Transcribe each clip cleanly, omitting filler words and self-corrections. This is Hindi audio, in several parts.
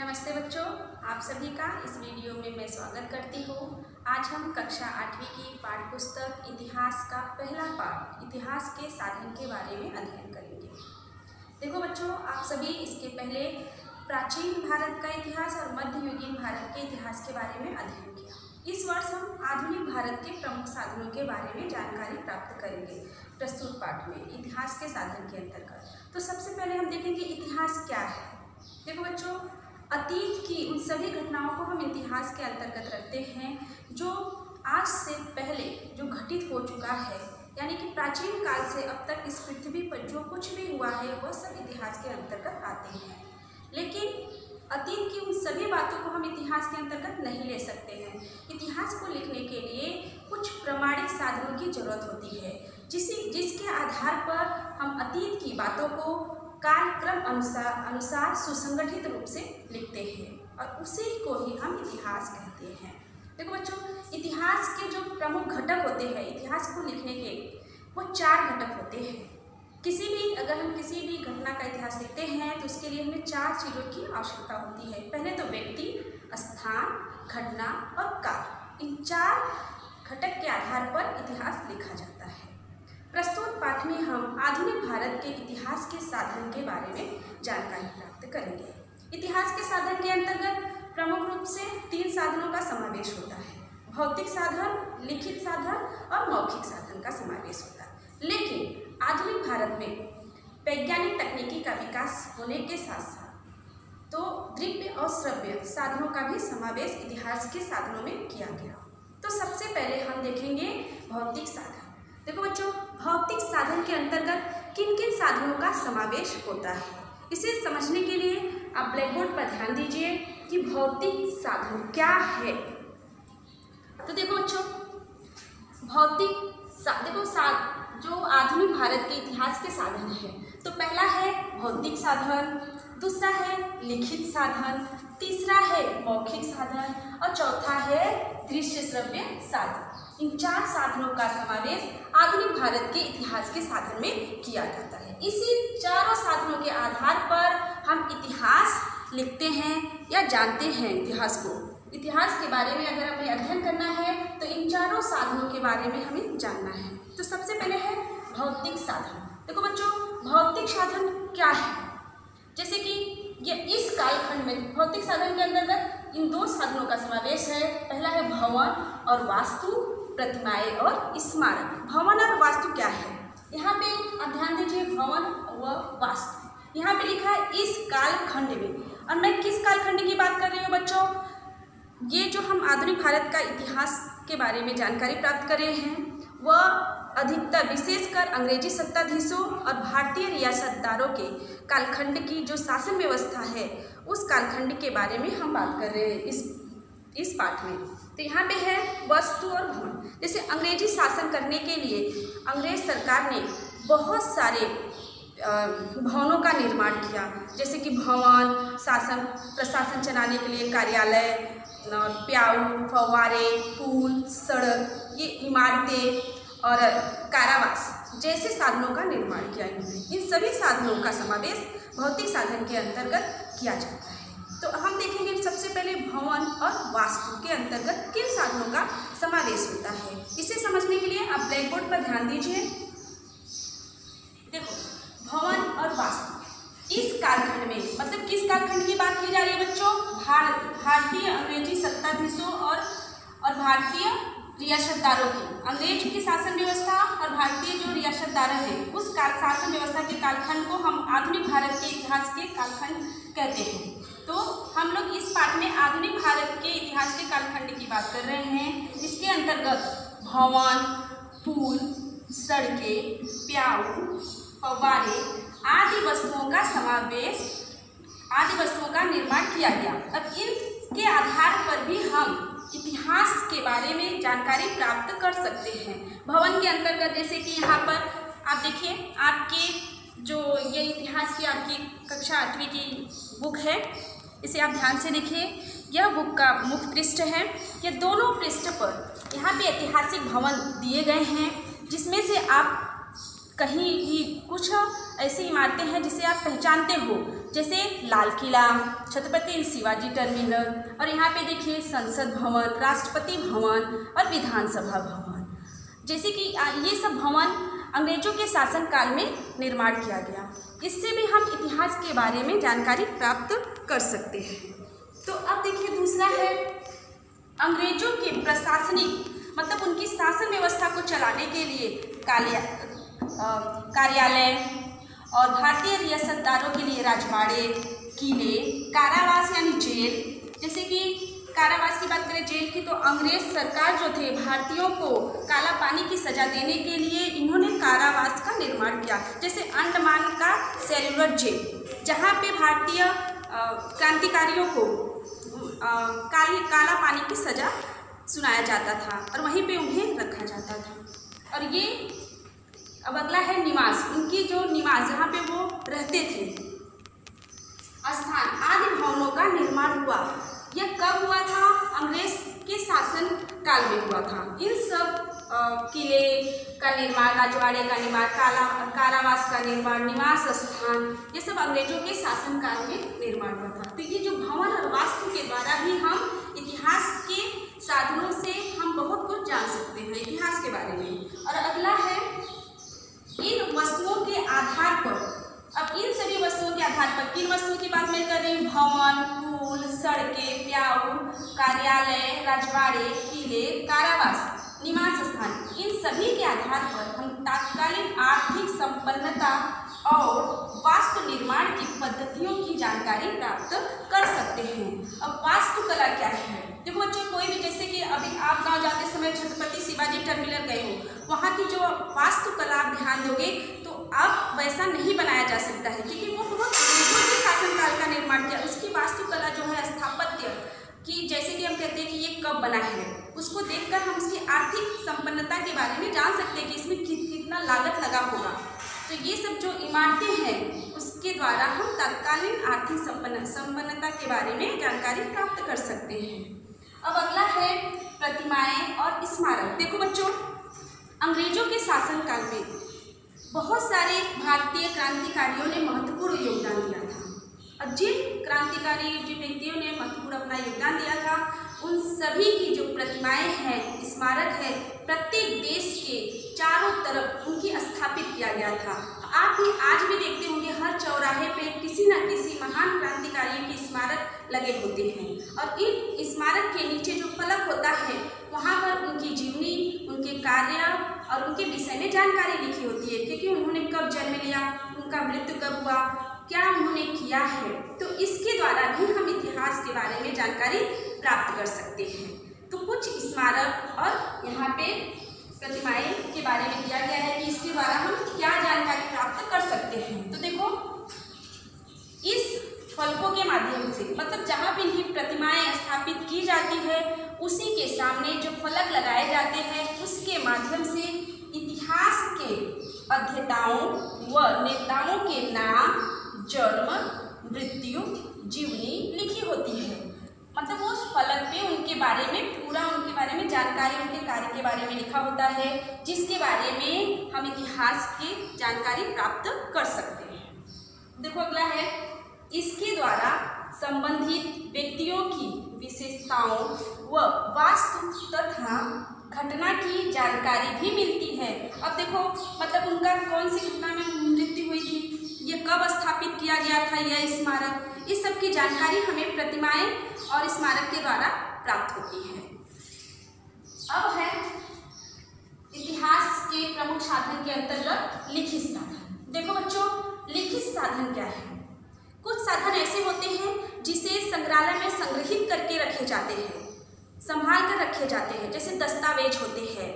नमस्ते बच्चों, आप सभी का इस वीडियो में मैं स्वागत करती हूँ। आज हम कक्षा 8वीं की पाठ्य पुस्तक इतिहास का पहला पाठ इतिहास के साधन के बारे में अध्ययन करेंगे। देखो बच्चों, आप सभी इसके पहले प्राचीन भारत का इतिहास और मध्ययुगीन भारत के इतिहास के बारे में अध्ययन किया। इस वर्ष हम आधुनिक भारत के प्रमुख साधनों के बारे में जानकारी प्राप्त करेंगे प्रस्तुत पाठ में इतिहास के साधन के अंतर्गत। तो सबसे पहले हम देखेंगे इतिहास क्या है। देखो बच्चों, अतीत की उन सभी घटनाओं को हम इतिहास के अंतर्गत रखते हैं जो आज से पहले जो घटित हो चुका है, यानी कि प्राचीन काल से अब तक इस पृथ्वी पर जो कुछ भी हुआ है वह सब इतिहास के अंतर्गत आते हैं। लेकिन अतीत की उन सभी बातों को हम इतिहास के अंतर्गत नहीं ले सकते हैं। इतिहास को लिखने के लिए कुछ प्रमाणिक साधनों की जरूरत होती है, जिसके आधार पर हम अतीत की बातों को कालक्रम अनुसार सुसंगठित रूप से लिखते हैं और उसी को ही हम इतिहास कहते हैं। देखो बच्चों, इतिहास के जो प्रमुख घटक होते हैं इतिहास को लिखने के, वो 4 घटक होते हैं। अगर हम किसी भी घटना का इतिहास लिखते हैं तो उसके लिए हमें 4 चीज़ों की आवश्यकता होती है। पहले तो व्यक्ति, स्थान, घटना और काल। इन 4 घटक के आधार पर इतिहास लिखा जाता है। प्रस्तुत पाठ में हम आधुनिक भारत के इतिहास के साधन के बारे में जानकारी प्राप्त करेंगे। इतिहास के साधन के अंतर्गत प्रमुख रूप से 3 साधनों का समावेश होता है। भौतिक साधन, लिखित साधन और मौखिक साधन का समावेश होता है। लेकिन आधुनिक भारत में वैज्ञानिक तकनीकी का विकास होने के साथ साथ तो दृश्य और श्रव्य साधनों का भी समावेश इतिहास के साधनों में किया गया। तो सबसे पहले हम देखेंगे भौतिक साधन। देखो बच्चों, भौतिक साधन के अंतर्गत किन किन साधनों का समावेश होता है, इसे समझने के लिए आप ब्लैक बोर्ड पर ध्यान दीजिए कि भौतिक साधन क्या है। तो देखो बच्चों, जो आधुनिक भारत के इतिहास के साधन है, तो पहला है भौतिक साधन, दूसरा है लिखित साधन, तीसरा है मौखिक साधन और चौथा है दृश्य श्रव्य साधन। इन 4 साधनों का समावेश आधुनिक भारत के इतिहास के साधन में किया जाता है। इसी चारों साधनों के आधार पर हम इतिहास लिखते हैं या जानते हैं। इतिहास के बारे में अगर हमें अध्ययन करना है तो इन 4 साधनों के बारे में हमें जानना है। तो सबसे पहले है भौतिक साधन। देखो बच्चों, भौतिक साधन क्या है, जैसे कि ये इस कालखंड में भौतिक साधन के अंतर्गत इन 2 साधनों का समावेश है। पहला है भवन और वास्तु, प्रतिमाएं और स्मारक। भवन और वास्तु क्या है, यहाँ पे आप ध्यान दीजिए, भवन व वास्तु यहाँ पे लिखा है इस कालखंड में। और मैं किस कालखंड की बात कर रही हूँ बच्चों, ये जो हम आधुनिक भारत का इतिहास के बारे में जानकारी प्राप्त कर रहे हैं वह अधिकतर विशेषकर अंग्रेजी सत्ताधीशों और भारतीय रियासतदारों के कालखंड की जो शासन व्यवस्था है उस कालखंड के बारे में हम बात कर रहे हैं इस पाठ में। तो यहाँ पे है वस्तु और भवन। जैसे अंग्रेजी शासन करने के लिए अंग्रेज सरकार ने बहुत सारे भवनों का निर्माण किया, जैसे कि भवन, प्रशासन चलाने के लिए कार्यालय, प्याऊ, फव्वारे, पुल, सड़क, ये इमारतें और कारावास जैसे साधनों का निर्माण किया इन्होंने। इन सभी साधनों का समावेश भौतिक साधन के अंतर्गत किया जाता है। तो हम देखेंगे सबसे पहले भवन और वास्तु के अंतर्गत किन साधनों का समावेश होता है। इसे समझने के लिए आप ब्लैक बोर्ड पर ध्यान दीजिए। देखो, भवन और वास्तु इस कालखंड में, मतलब किस कालखंड की बात की जा रही है बच्चों, भारतीय अंग्रेजी सत्ताधीशों और भारतीय रियासतदारों की, अंग्रेज की शासन व्यवस्था और भारतीय जो रियासतदार हैं उस शासन व्यवस्था के कालखंड को हम आधुनिक भारत के इतिहास के कालखंड कहते हैं। तो हम लोग इस पाठ में आधुनिक भारत के इतिहास के कालखंड की बात कर रहे हैं। इसके अंतर्गत भवन, पुल, सड़कें, प्याऊ, फव्वारे आदि वस्तुओं का निर्माण किया गया। अब इनके आधार पर भी हम इतिहास के बारे में जानकारी प्राप्त कर सकते हैं। भवन के अंतर्गत जैसे कि यहाँ पर आप देखिए, आपके जो ये इतिहास की आपकी कक्षा 8वीं की बुक है, इसे आप ध्यान से देखिए। यह बुक का मुख्य पृष्ठ है। ये दोनों पृष्ठ पर यहाँ पे ऐतिहासिक भवन दिए गए हैं, जिसमें से आप कहीं भी कुछ ऐसी इमारतें हैं जिसे आप पहचानते हो, जैसे लाल किला, छत्रपति शिवाजी टर्मिनल, और यहाँ पे देखिए संसद भवन, राष्ट्रपति भवन और विधानसभा भवन। जैसे कि ये सब भवन अंग्रेजों के शासनकाल में निर्माण किया गया। इससे भी हम इतिहास के बारे में जानकारी प्राप्त कर सकते हैं। तो अब देखिए दूसरा है अंग्रेजों के प्रशासनिक मतलब उनकी शासन व्यवस्था को चलाने के लिए कार्यालय और भारतीय रियासतदारों के लिए राजवाड़े, किले, कारावास यानी जेल। जैसे कि कारावास की बात करें, जेल की, तो अंग्रेज सरकार जो थे भारतीयों को काला पानी की सज़ा देने के लिए इन्होंने कारावास का निर्माण किया। जैसे अंडमान का सेल्युलर जेल, जहाँ पे भारतीय क्रांतिकारियों को काला पानी की सज़ा सुनाया जाता था और वहीं पे उन्हें रखा जाता था। और ये अब अगला है निवास, उनकी जो निवास जहाँ पे वो रहते थे, स्थान आदि भवनों का निर्माण हुआ। यह कब हुआ था? अंग्रेज के शासन काल में हुआ था। इन सब किले का निर्माण, राजवाड़े का निर्माण, कारावास का निर्माण, निवास स्थान, ये सब अंग्रेजों के शासनकाल में निर्माण हुआ था। तो ये जो भवन और वास्तु के द्वारा भी हम इतिहास के साधनों से हम बहुत कुछ जान सकते हैं इतिहास के बारे में। और अगला है इन वस्तुओं के आधार पर, अब इन सभी वस्तुओं के आधार पर किन वस्तुओं की बात मैं कर रही हूँ? भवन, पुल, सड़कें, प्याऊ, कार्यालय, राजवाड़े, किले, कारावास, निवास स्थान, इन सभी के आधार पर हम तात्कालिक आर्थिक संपन्नता और वास्तु निर्माण की पद्धतियों की जानकारी प्राप्त कर सकते हैं। अब वास्तुकला क्या है? देखो बच्चों, कोई भी, जैसे कि अभी आप गांव जाते समय छत्रपति शिवाजी टर्मिनल गए हो, वहाँ की जो वास्तुकला आप ध्यान दोगे तो अब वैसा नहीं बनाया जा सकता है, क्योंकि वो बहुत अंग्रेजों के शासनकाल का निर्माण किया। उसकी वास्तुकला जो है स्थापत्य कि जैसे कि हम कहते हैं कि ये कब बना है, उसको देखकर हम उसकी आर्थिक संपन्नता के बारे में जान सकते हैं कि इसमें कितना लागत लगा होगा। तो ये सब जो इमारतें हैं उसके द्वारा हम तत्कालीन आर्थिक संपन्नता के बारे में जानकारी प्राप्त कर सकते हैं। अब अगला है प्रतिमाएं और स्मारक। देखो बच्चों, अंग्रेजों के शासनकाल में बहुत सारे भारतीय क्रांतिकारियों ने महत्वपूर्ण योगदान दिया था, और जिन क्रांतिकारी जिन व्यक्तियों ने महत्वपूर्ण अपना योगदान दिया था उन सभी की जो प्रतिमाएं हैं, स्मारक है, प्रत्येक देश के चारों तरफ उनकी स्थापित किया गया था। आप भी आज भी देखते होंगे हर चौराहे पे किसी न किसी महान क्रांतिकारियों के स्मारक लगे होते हैं, और इन स्मारक के नीचे जो फलक होता है वहाँ पर उनकी जीवनी, उनके कार्य और उनके विषय में जानकारी लिखी होती है, क्योंकि उन्होंने कब जन्म लिया, उनका मृत्यु कब हुआ, क्या उन्होंने किया है। तो इसके द्वारा भी हम इतिहास के बारे में जानकारी प्राप्त कर सकते हैं। तो कुछ स्मारक और यहाँ पे प्रतिमाएं के बारे में दिया गया है कि इसके द्वारा हम क्या जानकारी प्राप्त कर सकते हैं। तो देखो, इस फलकों के माध्यम से, मतलब जहाँ पे इनकी प्रतिमाएं स्थापित की जाती है उसी के सामने जो फलक लगाए जाते हैं उसके माध्यम से इतिहास के अध्येताओं व नेताओं के नाम, जन्म, मृत्यु, जीवनी लिखी होती है। मतलब उस फलक पे उनके बारे में पूरा उनके बारे में जानकारी, उनके कार्य के बारे में लिखा होता है, जिसके बारे में हम इतिहास की जानकारी प्राप्त कर सकते हैं। देखो अगला है, इसके द्वारा संबंधित व्यक्तियों की विशेषताओं व वास्तु तथा घटना की जानकारी भी मिलती है। अब देखो, मतलब उनका कौन सी घटना में मृत्यु हुई थी, ये कब स्थापित किया गया था यह स्मारक, इस सब की जानकारी हमें प्रतिमाएं और स्मारक के द्वारा प्राप्त होती है। अब है इतिहास के प्रमुख साधन के अंतर्गत लिखित साधन। देखो बच्चों, लिखित साधन क्या है? कुछ साधन ऐसे होते हैं जिसे संग्रहालय में संग्रहित करके रखे जाते हैं, संभाल कर रखे जाते हैं। जैसे दस्तावेज होते हैं,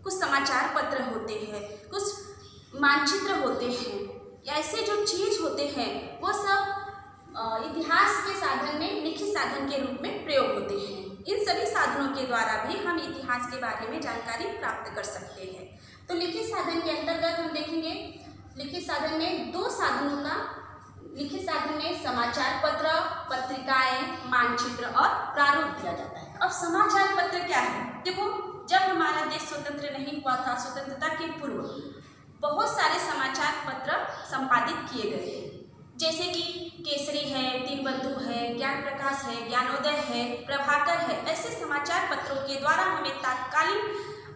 कुछ समाचार पत्र होते हैं, कुछ मानचित्र होते हैं, ऐसे जो चीज होते हैं वो सब इतिहास के साधन में लिखित साधन के रूप में प्रयोग होते हैं। इन सभी साधनों के द्वारा भी हम इतिहास के बारे में जानकारी प्राप्त कर सकते हैं। तो लिखित साधन के अंतर्गत हम देखेंगे, लिखित साधन में दो साधनों का, लिखित साधन में समाचार पत्र, पत्रिकाएं, मानचित्र और प्रारूप दिया जाता है। अब समाचार पत्र क्या है? देखो, जब हमारा देश स्वतंत्र नहीं हुआ था, स्वतंत्रता के पूर्व बहुत सारे संपादित किए गए हैं, जैसे कि केसरी है, दीनबंधु है, ज्ञान प्रकाश है, ज्ञानोदय है, प्रभाकर है। ऐसे समाचार पत्रों के द्वारा हमें तात्कालीन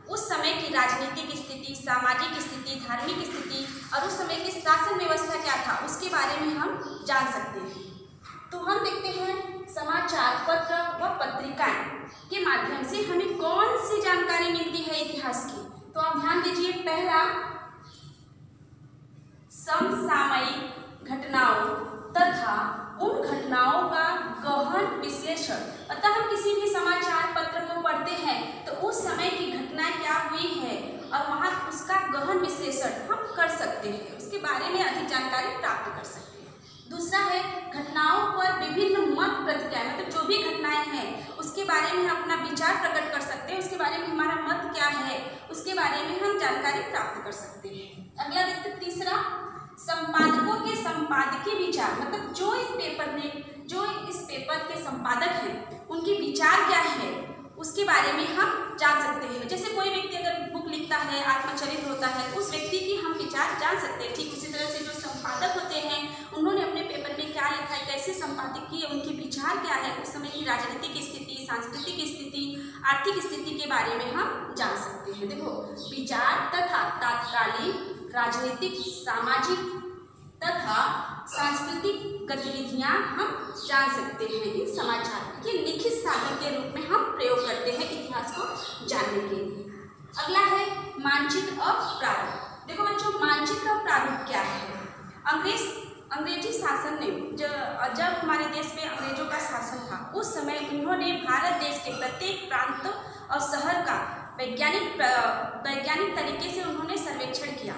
उस समय की राजनीतिक स्थिति, सामाजिक स्थिति, धार्मिक स्थिति और उस समय की शासन व्यवस्था क्या था उसके बारे में हम जान सकते हैं। तो हम देखते हैं समाचार पत्र व पत्रिकाएं के माध्यम से हमें कौन सी जानकारी मिलती है इतिहास की। तो आप ध्यान दीजिए, पहला समसामयिक घटनाओं तथा उन घटनाओं का गहन विश्लेषण। अतः हम किसी भी समाचार पत्र को पढ़ते हैं तो उस समय की घटना क्या हुई है और वहाँ उसका गहन विश्लेषण हम कर सकते हैं, उसके बारे में अधिक जानकारी प्राप्त कर सकते हैं। दूसरा है घटनाओं पर विभिन्न मत प्रतिक्रियाएं, मतलब जो भी घटनाएं हैं उसके बारे में हम अपना विचार प्रकट कर सकते हैं, उसके बारे में हमारा मत क्या है उसके बारे में हम जानकारी प्राप्त कर सकते हैं। अगला देखते हैं तीसरा, संपादकों के संपादकीय विचार, मतलब जो इस पेपर के संपादक हैं उनके विचार क्या है उसके बारे में हम जान सकते हैं। जैसे कोई व्यक्ति अगर बुक लिखता है, आत्मचरित्र होता है, तो उस व्यक्ति की हम विचार जान सकते हैं। ठीक इसी तरह से जो संपादक होते हैं उन्होंने अपने पेपर में क्या लिखा है, कैसे संपादित किए, उनके विचार क्या है, उस समय की राजनीतिक स्थिति, सांस्कृतिक स्थिति, आर्थिक स्थिति के बारे में हम जान सकते हैं। देखो, विचार तथा तात्कालीन राजनीतिक, सामाजिक तथा सांस्कृतिक गतिविधियां हम जान सकते हैं इन समाचार के लिखित साधन के रूप में हम प्रयोग करते हैं इतिहास को जानने के लिए। अगला है मानचित्र और प्रारूप। देखो बच्चों, मानचित्र और प्रारूप क्या है? अंग्रेजी शासन ने जब हमारे देश में अंग्रेजों का शासन था उस समय उन्होंने भारत देश के प्रत्येक प्रांत और शहर का वैज्ञानिक तरीके से उन्होंने सर्वेक्षण किया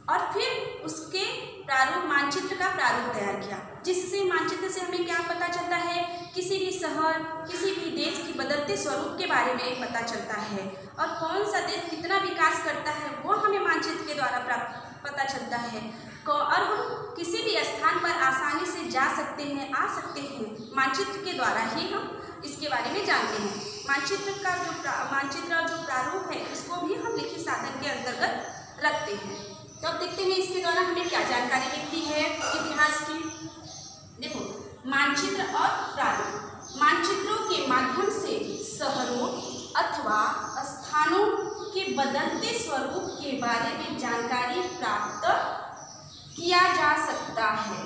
और फिर उसके प्रारूप, मानचित्र का प्रारूप तैयार किया, जिससे मानचित्र से हमें क्या पता चलता है, किसी भी शहर, किसी भी देश की बदलते स्वरूप के बारे में पता चलता है और कौन सा देश कितना विकास करता है वो हमें मानचित्र के द्वारा पता चलता है। और हम किसी भी स्थान पर आसानी से जा सकते हैं, आ सकते हैं, मानचित्र के द्वारा ही हम इसके बारे में जानते हैं। मानचित्र और जो प्रारूप है उसको भी हम लिखित साधन के अंतर्गत रखते हैं। तो अब देखते हैं इसके द्वारा हमें क्या जानकारी मिलती है इतिहास की। देखो, मानचित्र और प्रारूप। मानचित्रों के माध्यम से शहरों अथवा स्थानों के बदलते स्वरूप के बारे में जानकारी प्राप्त किया जा सकता है।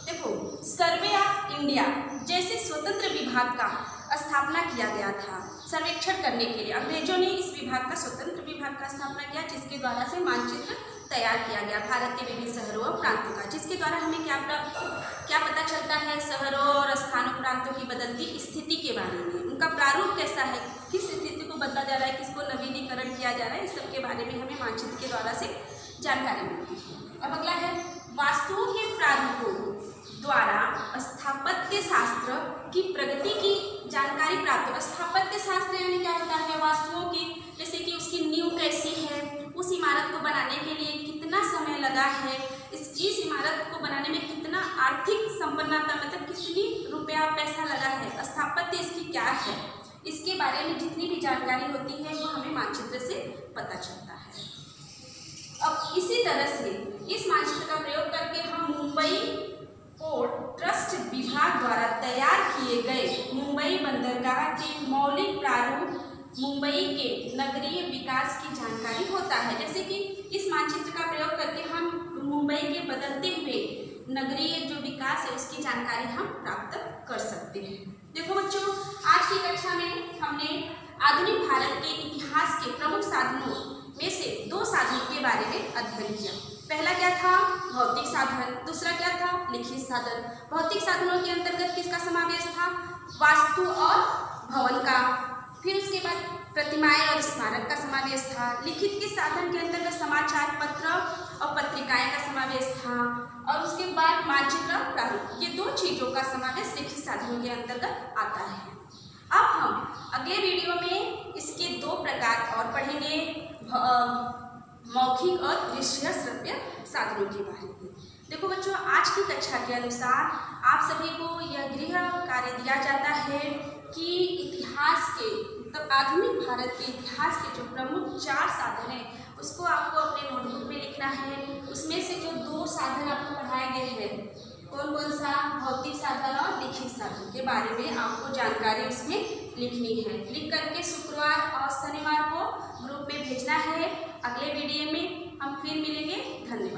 देखो, सर्वे ऑफ इंडिया जैसे स्वतंत्र विभाग का स्थापना किया गया था सर्वेक्षण करने के लिए। अंग्रेजों ने इस विभाग का, स्वतंत्र विभाग का स्थापना किया जिसके द्वारा से मानचित्र तैयार किया गया भारत के विभिन्न शहरों और प्रांतों का, जिसके द्वारा हमें क्या पता चलता है, शहरों और स्थानों प्रांतों की बदलती स्थिति के बारे में, उनका प्रारूप कैसा है, किस स्थिति को बदला जा रहा है, किसको नवीनीकरण किया जा रहा है, इस सब के बारे में हमें मानचित्र के द्वारा से जानकारी मिलती है। अब अगला है वास्तुओं के प्रारूपों द्वारा स्थापत्य शास्त्र की प्रगति की जानकारी प्राप्त। स्थापत्य शास्त्र यानी क्या होता है, वास्तुओं की, जैसे कि उसकी नींव कैसी है, उस इमारत को बनाने के लिए कितना समय लगा है, इस इमारत को बनाने में कितना आर्थिक संपन्नता, मतलब कितनी रुपया पैसा लगा है, स्थापत्य इसकी क्या है, इसके बारे में जितनी भी जानकारी होती है वो हमें मानचित्र से पता चलता है। अब इसी तरह से इस मानचित्र का प्रयोग करके हम मुंबई पोर्ट ट्रस्ट विभाग द्वारा तैयार किए गए मुंबई बंदरगाह के मौलिक प्रारूप, मुंबई के नगरीय विकास की जानकारी होता है। जैसे कि इस मानचित्र का प्रयोग करके हम मुंबई के बदलते हुए नगरीय जो विकास है उसकी जानकारी हम प्राप्त कर सकते हैं। देखो बच्चों, आज की कक्षा में हमने आधुनिक भारत के इतिहास के प्रमुख साधनों में से 2 साधनों के बारे में अध्ययन किया। पहला क्या था, भौतिक साधन, दूसरा क्या था, लिखित साधन। भौतिक साधनों के अंतर्गत किसका समावेश था, वास्तु और भवन का। फिर उसके बाद प्रतिमाएं और स्मारक का समावेश था। लिखित के साधन के अंतर्गत समाचार पत्र और पत्रिकाएं का समावेश था और उसके बाद मानचित्र और प्रारूप, ये 2 चीज़ों का समावेश लिखित साधनों के अंतर्गत आता है। अब हम अगले वीडियो में इसके 2 प्रकार और पढ़ेंगे, मौखिक और दृश्य श्रव्य साधनों के बारे में। देखो बच्चों, आज की कक्षा के अनुसार आप सभी को यह गृह कार्य दिया जाता है कि इतिहास के, मतलब आधुनिक भारत के इतिहास के जो प्रमुख 4 साधन हैं उसको आपको अपने नोटबुक में लिखना है। उसमें से जो 2 साधन आपको है। कौन कौन सा? भौतिक साधन और लिखित साधन के बारे में आपको जानकारी उसमें लिखनी है। लिख करके शुक्रवार और शनिवार को ग्रुप में भेजना है। अगले वीडियो में हम फिर मिलेंगे। धन्यवाद।